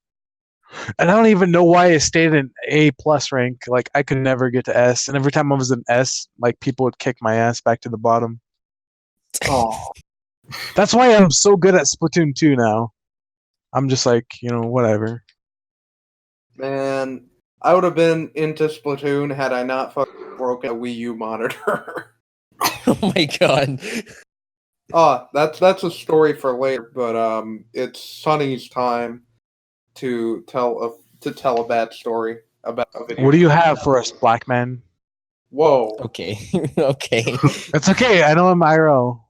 And I don't even know why I stayed in A plus rank. I could never get to S, and every time I was in S, people would kick my ass back to the bottom. Oh, That's why I'm so good at Splatoon 2 now. I'm just whatever. man, I would have been into Splatoon had I not fucking broken a Wii U monitor. Oh my god. Oh, that's a story for later, but it's Sonny's time to tell a bad story about a video. What do you have for us, Black Man? Whoa. Okay. Okay. It's okay. I know I'm IRL.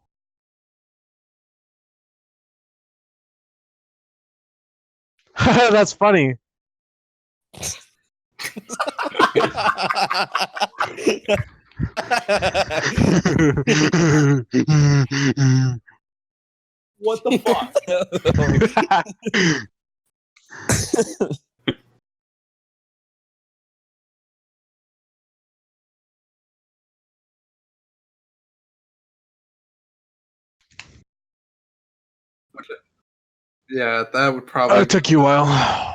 That's funny. What the fuck? Yeah, that would probably. It took you a while.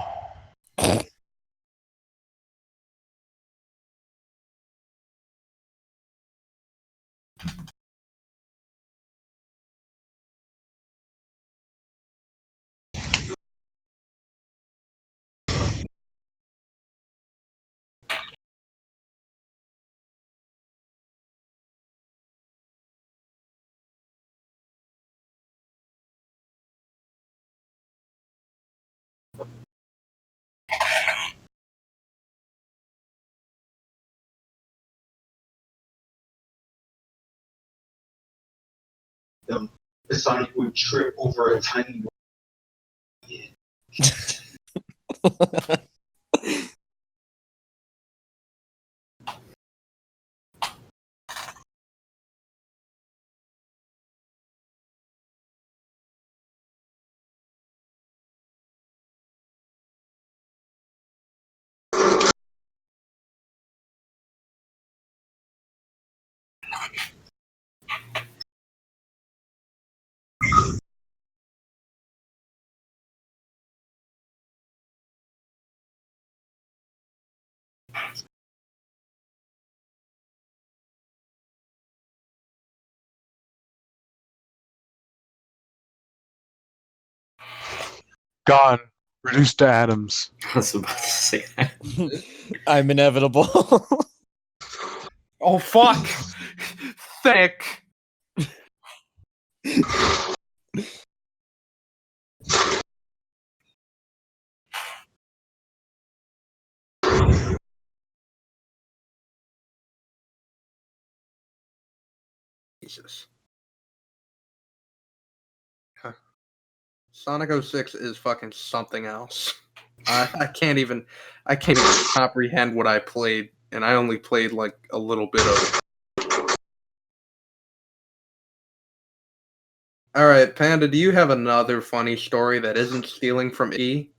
The Sonic would trip over a tiny. Gone. Reduced to atoms. I was about to say that. I'm inevitable. Oh fuck! Thick. Jesus. Huh. Sonic 06 is fucking something else. I can't even comprehend what I played, and I only played a little bit of it. All right, Panda, do you have another funny story that isn't stealing from E?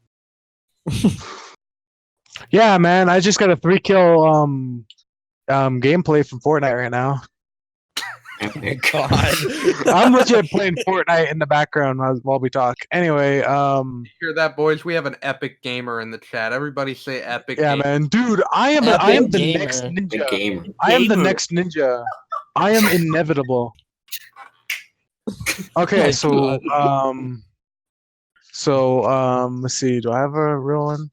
Yeah, man. I just got a 3-kill gameplay from Fortnite right now. Epic. God. I'm legit playing Fortnite in the background while we talk. Anyway, Hear that, boys? We have an epic gamer in the chat. Everybody say epic. yeah, gamer. man, dude, I am Epic the gamer. next The ninja. gamer. I am the next ninja. I am inevitable. Okay, My let's see. Do I have a real one?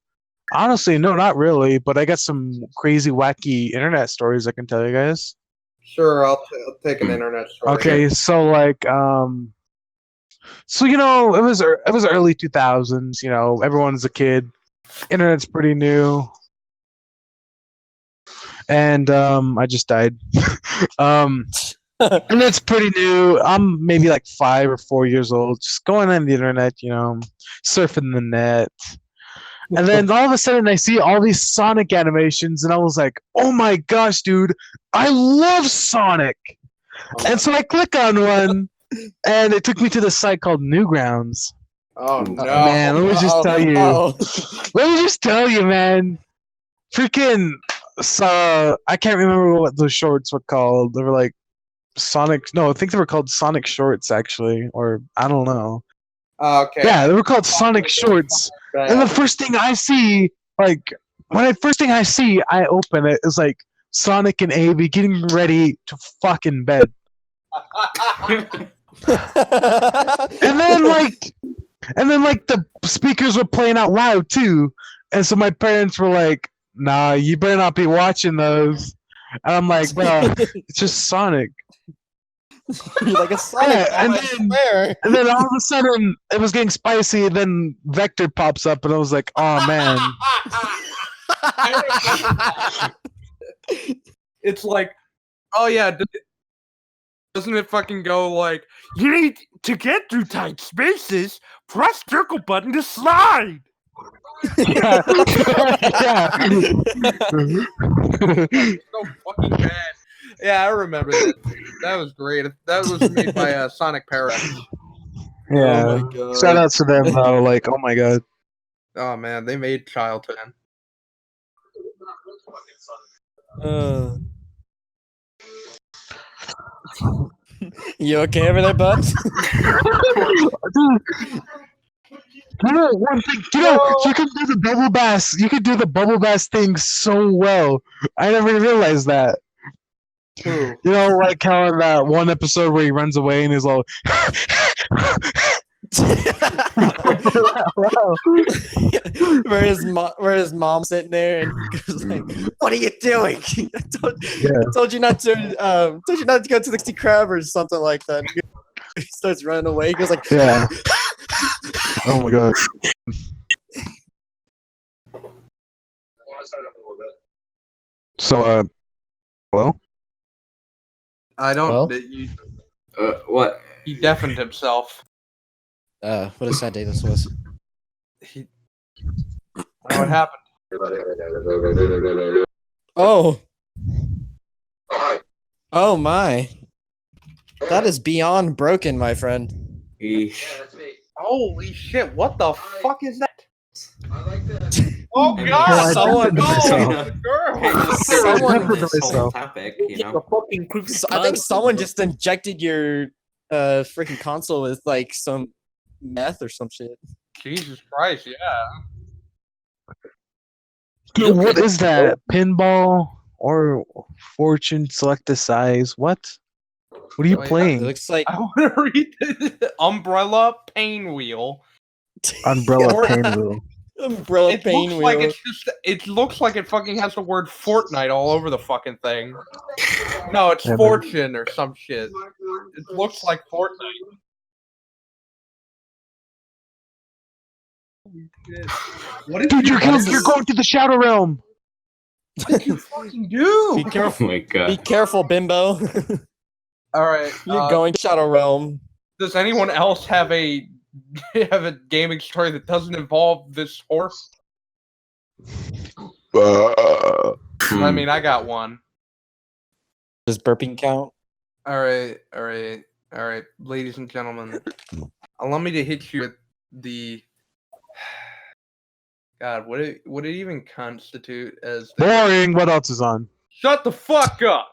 Honestly, no, not really. But I got some crazy, wacky internet stories I can tell you guys. Sure, I'll take an internet story. Okay, so it was early 2000s. Everyone's a kid. Internet's pretty new, and I just died. And it's pretty new. I'm maybe like 5 or 4 years old, just going on the internet, surfing the net. And then all of a sudden, I see all these Sonic animations, and I was like, "Oh my gosh, dude! I love Sonic!" And so I click on one, and it took me to the site called Newgrounds. Oh no, Man, let me just tell you. Oh. Let me just tell you, man. Freaking, I can't remember what those shorts were called. They were like Sonic. No, I think they were called Sonic Shorts, actually, or I don't know. Okay. Yeah, they were called Sonic Shorts. And the first thing I see, I open it is like Sonic and Abe getting ready to fucking bed. And then the speakers were playing out loud too. And so my parents were like, "Nah, you better not be watching those." And I'm like, "Bro, it's just Sonic." You're like a Sonic. Yeah, and then all of a sudden it was getting spicy. And then Vector pops up, and I was like, "Oh man!" It's like, oh yeah, doesn't it fucking go like, you need to get through tight spaces, press circle button to slide. Yeah. So fucking bad. Yeah, I remember that. That was great. That was made by Sonic Paradox. Yeah. Oh my God. Shout out to them though. Like, oh my god. Oh man, they made childhood. You okay over there, bud? One thing, you can do the bubble bass. You can do the bubble bass thing so well. I never realized that. Who? Like how in that one episode where he runs away and he's all. where his mom sitting there and he goes like, "What are you doing? I told you not to go to the 60 crab or something like that." He starts running away. He goes like, Yeah. Oh my god. So, well, I don't. Well? What? He deafened himself. what a sad day this was. I know what happened. Oh. Oh my. That is beyond broken, my friend. Eesh. Holy shit! What the fuck is that? Oh god! I Someone- the girl. Someone- This whole topic, I think someone just injected your freaking console with like some meth or some shit. Jesus Christ! Yeah. Dude, what is that? Pinball or fortune? Select the size. What? What are you Wait, It playing? looks like I want to read the Umbrella Pain Wheel. Umbrella Or- pain wheel. umbrella It pain looks like wheel. it's just. It looks like it fucking has the word Fortnite all over the fucking thing. No, it's Yeah, man. Fortune or some shit. It looks like Fortnite. Holy shit. What did Dude, you you're going to the Shadow Realm. fucking do? Be Oh careful, my be god. careful, bimbo. All right. You're going Shadow Realm. Does anyone else have a gaming story that doesn't involve this horse? I mean, I got one. Does burping count? All right, ladies and gentlemen. Allow me to hit you with the. God, would it even constitute as? Boring. What else is on? Shut the fuck up!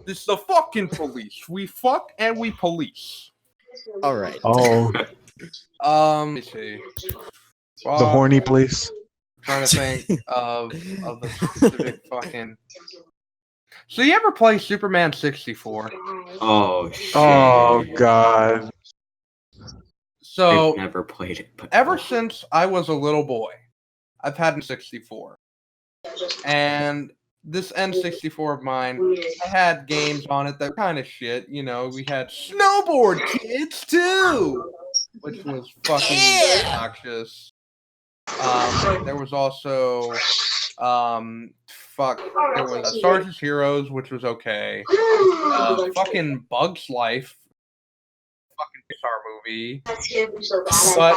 This is the fucking police. We fuck and we police. All right. Oh, Let me see. the horny police. Trying to think of the specific fucking. So you ever play Superman 64? Oh shit. Oh god. So I've never played it, but ever since I was a little boy, I've had a 64. And this N64 of mine, I had games on it that were kind of shit. We had Snowboard Kids too, which was fucking obnoxious. There was also fuck. There was Sarge's Heroes, which was okay. Fucking Bug's Life, fucking Pixar movie. But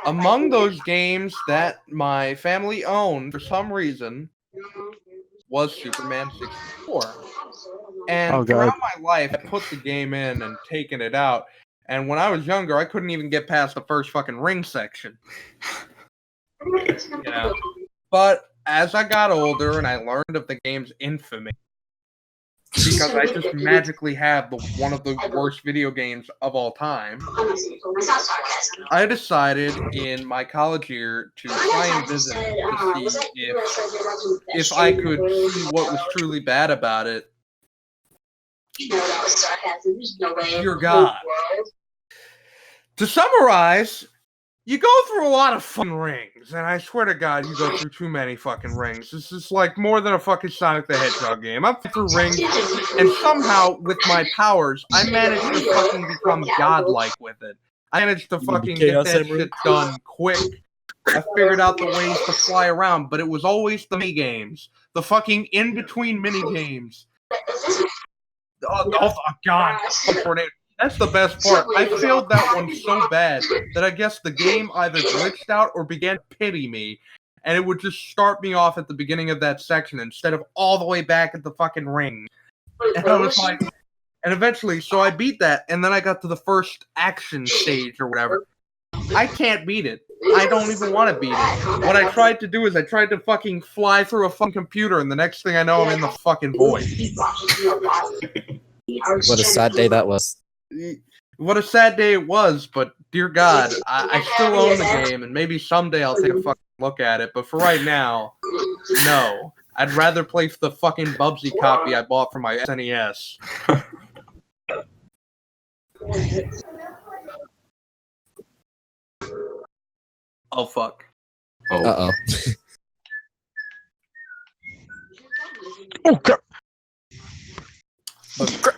among those games that my family owned for some reason was Superman 64. And Oh, God. throughout my life, I put the game in and taken it out. And when I was younger, I couldn't even get past the first fucking ring section. You know? But as I got older and I learned of the game's infamy, because I just magically have one of the worst video games of all time, I decided in my college year to try and visit it to see if I could see what was truly bad about it. Dear God. To summarize, you go through a lot of fucking rings, and I swear to God, you go through too many fucking rings. This is like more than a fucking Sonic the Hedgehog game. I'm through rings, and somehow, with my powers, I managed to fucking become godlike with it. I managed to fucking get that shit done quick. I figured out the ways to fly around, but it was always the mini games. The fucking in-between mini games. Oh God. That's the best part. I failed that one so bad that I guess the game either glitched out or began to pity me, and it would just start me off at the beginning of that section instead of all the way back at the fucking ring. And I was like, and eventually, so I beat that, and then I got to the first action stage or whatever. I can't beat it. I don't even want to beat it. What I tried to do is I tried to fucking fly through a fucking computer, and the next thing I know, I'm in the fucking void. What a sad day that was. What a sad day it was, but dear God, I still own the game, and maybe someday I'll take a fucking look at it, but for right now, no. I'd rather play the fucking Bubsy copy I bought for my SNES. Oh, fuck. Oh. Uh-oh. Oh, God. But,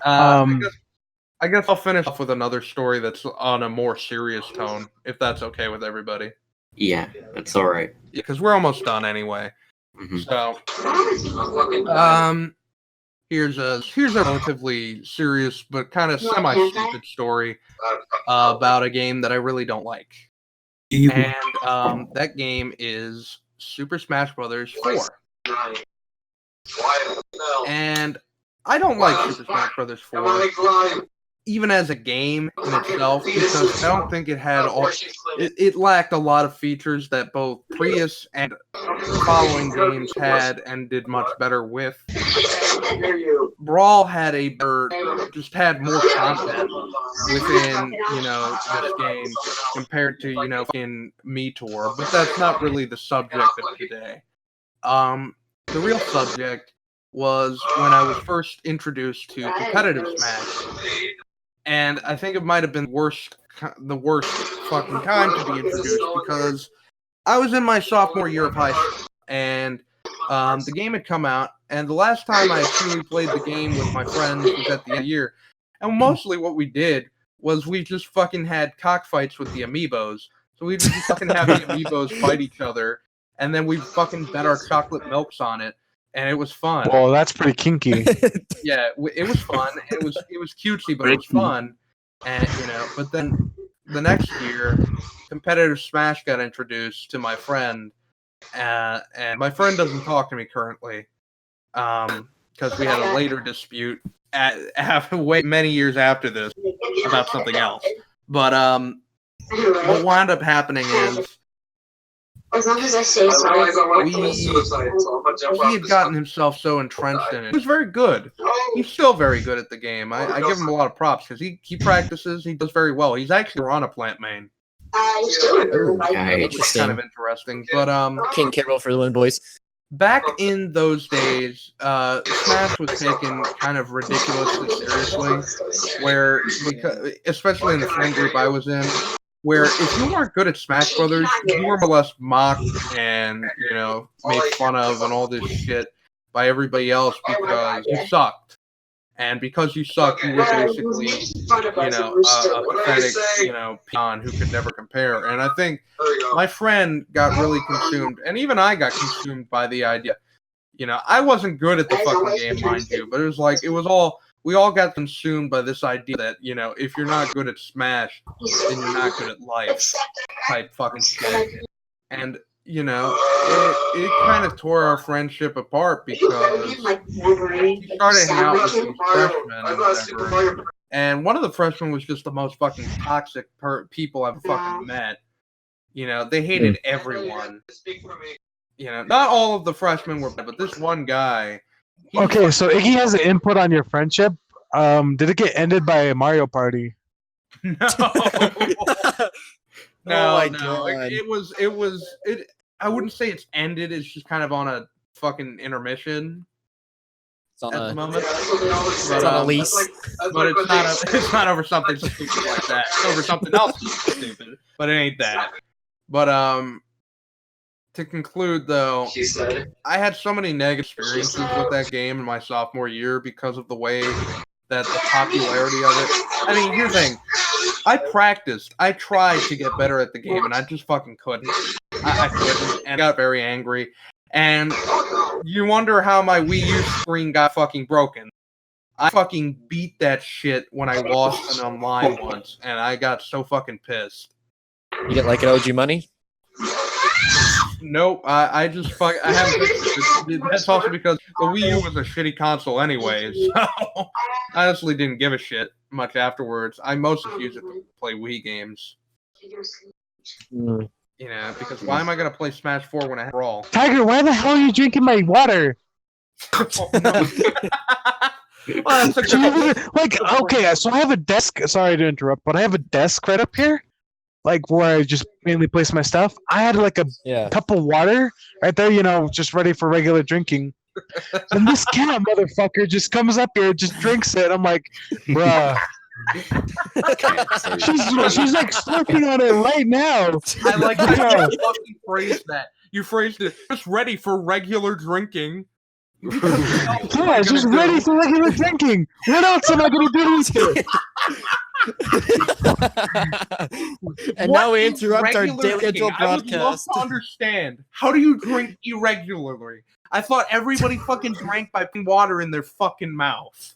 I guess I'll finish off with another story that's on a more serious tone, if that's okay with everybody. Yeah, that's all right. Because we're almost done anyway. Mhm. So, here's a relatively serious but kind of semi-stupid story about a game that I really don't like. And that game is Super Smash Bros. 4. And I don't like Super Smash Bros. 4. Even as a game in itself, because I don't think it had it lacked a lot of features that both Prius and following games had and did much better with. Brawl had just had more content within, this game compared to, in MeTour, but that's not really the subject of today. The real subject was when I was first introduced to competitive Smash. And I think it might have been the worst fucking time to be introduced because I was in my sophomore year of high school, and the game had come out, and the last time I truly played the game with my friends was at the end of the year. And mostly what we did was we just fucking had cockfights with the amiibos. So we just fucking have the amiibos fight each other, and then we fucking bet our chocolate milks on it. And it was fun. Well, that's pretty kinky. Yeah, it was fun. It was cutesy, but it was fun. And but then the next year, competitive Smash got introduced to my friend, and my friend doesn't talk to me currently, because we had a later dispute many years after this about something else. But what wound up happening is, as long as I say so. He had gotten himself so entrenched in it. He was very good. He's still very good at the game. I give him a lot of props because he practices. He does very well. He's actually a plant main. Which is kind of interesting. But King Carol for the win, boys. Back in those days, Smash was taken kind of ridiculously seriously, especially in the friend group I was in, where if you weren't good at Smash Brothers, you were more or less mocked and, made fun of and all this shit by everybody else because you sucked. And because you sucked, you were basically, a pathetic, peon who could never compare. And I think my friend got really consumed, and even I got consumed by the idea. You know, I wasn't good at the fucking game, mind you, but it was like we all got consumed by this idea that, you know, if you're not good at Smash, then you're not good at life type fucking shit. And, you know, it kind of tore our friendship apart because we started hanging out with some freshmen and whatever. And one of the freshmen was just the most fucking toxic people I've fucking met. You know, they hated everyone. You know, not all of the freshmen were bad, but this one guy. Okay, so Iggy has an input on your friendship. Did it get ended by a Mario Party? No. Oh my no. God. It I wouldn't say it's ended, it's just kind of on a fucking intermission It's on at the a, moment. it's on a lease. But it's not over something stupid like that. It's over something else stupid. But it ain't that. But to conclude though, I had so many negative experiences with that game in my sophomore year because of the way that the popularity of it. I mean, here's the thing. I practiced. I tried to get better at the game, and I just fucking couldn't. I couldn't, and I got very angry. And you wonder how my Wii U screen got fucking broken. I fucking beat that shit when I lost an online once, and I got so fucking pissed. You get like an OG money? Nope, I just I haven't. That's also because the Wii U was a shitty console anyway, so I honestly didn't give a shit much afterwards. I mostly use it to play Wii games. Mm. You know, because why am I gonna play Smash 4 when I have Brawl? Tiger, why the hell are you drinking my water? Oh, no. Well, that's a good Like, okay, so I have a desk. Sorry to interrupt, but I have a desk right up here, like where I just mainly place my stuff. I had like a cup of water right there, you know, just ready for regular drinking. And this cat motherfucker just comes up here, just drinks it. I'm like, bruh. she's like slurping on it right now. I like how you fucking phrased that. You phrased it just ready for regular drinking. Yeah, just ready for regular drinking. What else am I gonna do with it? And now we interrupt our daily scheduled I would love broadcast. to understand. How do you drink irregularly? I thought everybody fucking drank by putting water in their fucking mouth.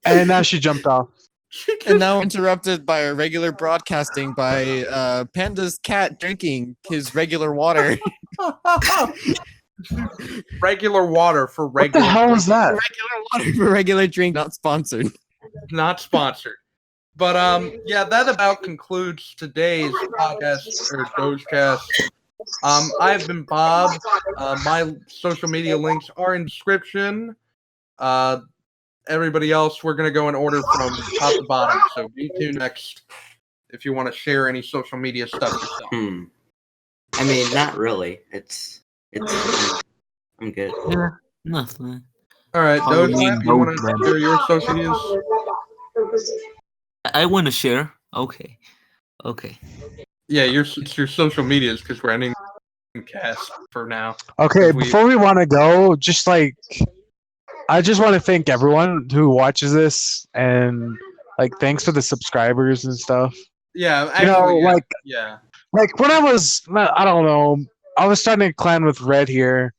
And now she jumped off. And now interrupted by our regular broadcasting by Panda's cat drinking his regular water. Regular water for What regular. the hell is that? Regular water for regular drink, not sponsored. Not sponsored. But yeah, that about concludes today's podcast or Dogecast. I've been Bob. My social media links are in description. Everybody else, we're gonna go in order from top to bottom. So be tuned next if you want to share any social media stuff yourself. I mean, not really. I'm good. Yeah, nothing. All right, Halloween Doge, you want to Doge, share your social medias? I want to share. Okay. Yeah, it's your social medias because we're ending the cast for now. Okay, We- before we want to go, just like I just want to thank everyone who watches this and like thanks for the subscribers and stuff. Yeah, You know, actually, like yeah. like when I was I don't know, I was starting a clan with Red here,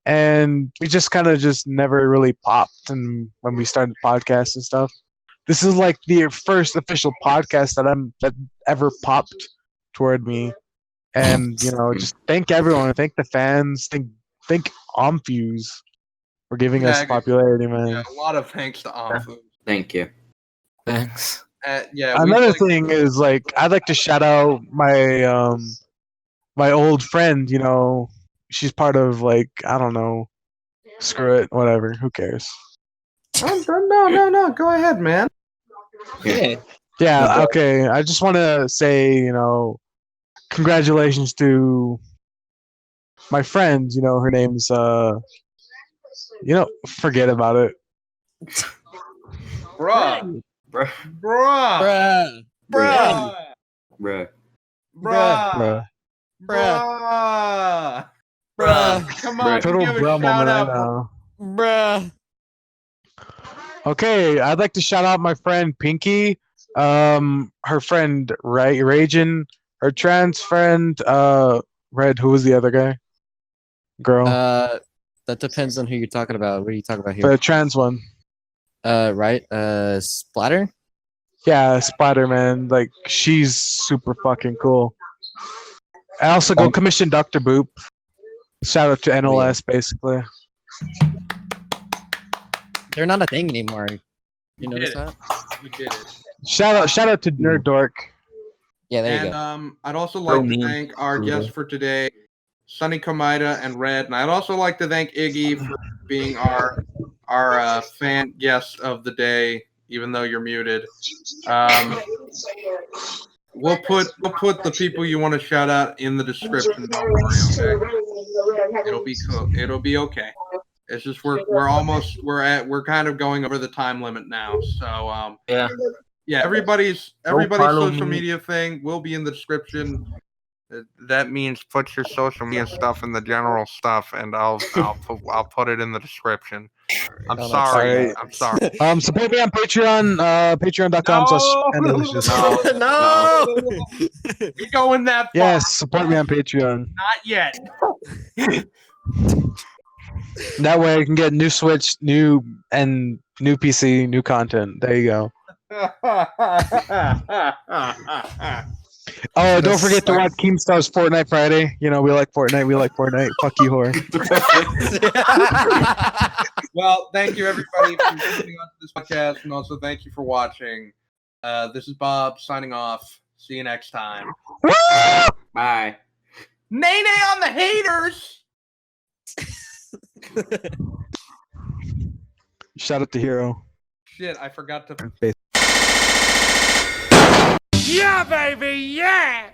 and we just kind of just never really popped. And when we started podcasts and stuff, this is like the first official podcast that ever popped toward me. And you know, just thank everyone, thank the fans, thank Omfuse for giving us popularity, man. Yeah, a lot of thanks to Amfu. Thank you. Thanks. Yeah. Another thing is like I'd like to shout out my my old friend. You know, she's part of like I don't know, screw it, whatever. Who cares? No. Go ahead, man. Yeah. Yeah. Okay. I just want to say, you know, congratulations to my friend. You know, her name's you know, forget about it. Bruh. Bruh. Bruh. Bruh. Bruh. Bruh. Bruh. Bruh. Come on, Total give a bruh shout moment out. right now. Bruh. Okay, I'd like to shout out my friend Pinky, her friend Ragin, her trans friend Red. Who was the other guy? girl? That depends on who you're talking about. What are you talking about here? The trans one. Right. Splatter. Yeah, Spider Man. Like she's super fucking cool. I also go commission Dr. Boop. Shout out to NLS, basically. They're not a thing anymore. You notice that? We did it. Shout out to Nerd Dork. Yeah, there you And go. I'd also like to mean. thank our guests for today, Sunny Komaeda and Red. And I'd also like to thank Iggy for being our fan guest of the day, even though you're muted. We'll put the people you want to shout out in the description. Don't worry, okay? It'll be cool. It'll be okay. It's just we're kind of going over the time limit now. So yeah, everybody's follow social me. media thing will be in the description. That means put your social media stuff in the general stuff, and I'll put it in the description. I'm sorry. I'm sorry. Support me on Patreon. Patreon.com/analysis. No. We going that far. Yes, support me on Patreon. Not yet. That way I can get new Switch, new PC, new content. There you go. Oh, don't forget to watch Keemstar's Fortnite Friday. You know, we like Fortnite. Fuck you, whore. Well, thank you everybody for listening on to this podcast, and also thank you for watching. This is Bob signing off. See you next time. Bye. Nay nay on the haters. Shout out to Hero. Shit, I forgot to. Yeah, baby, yeah!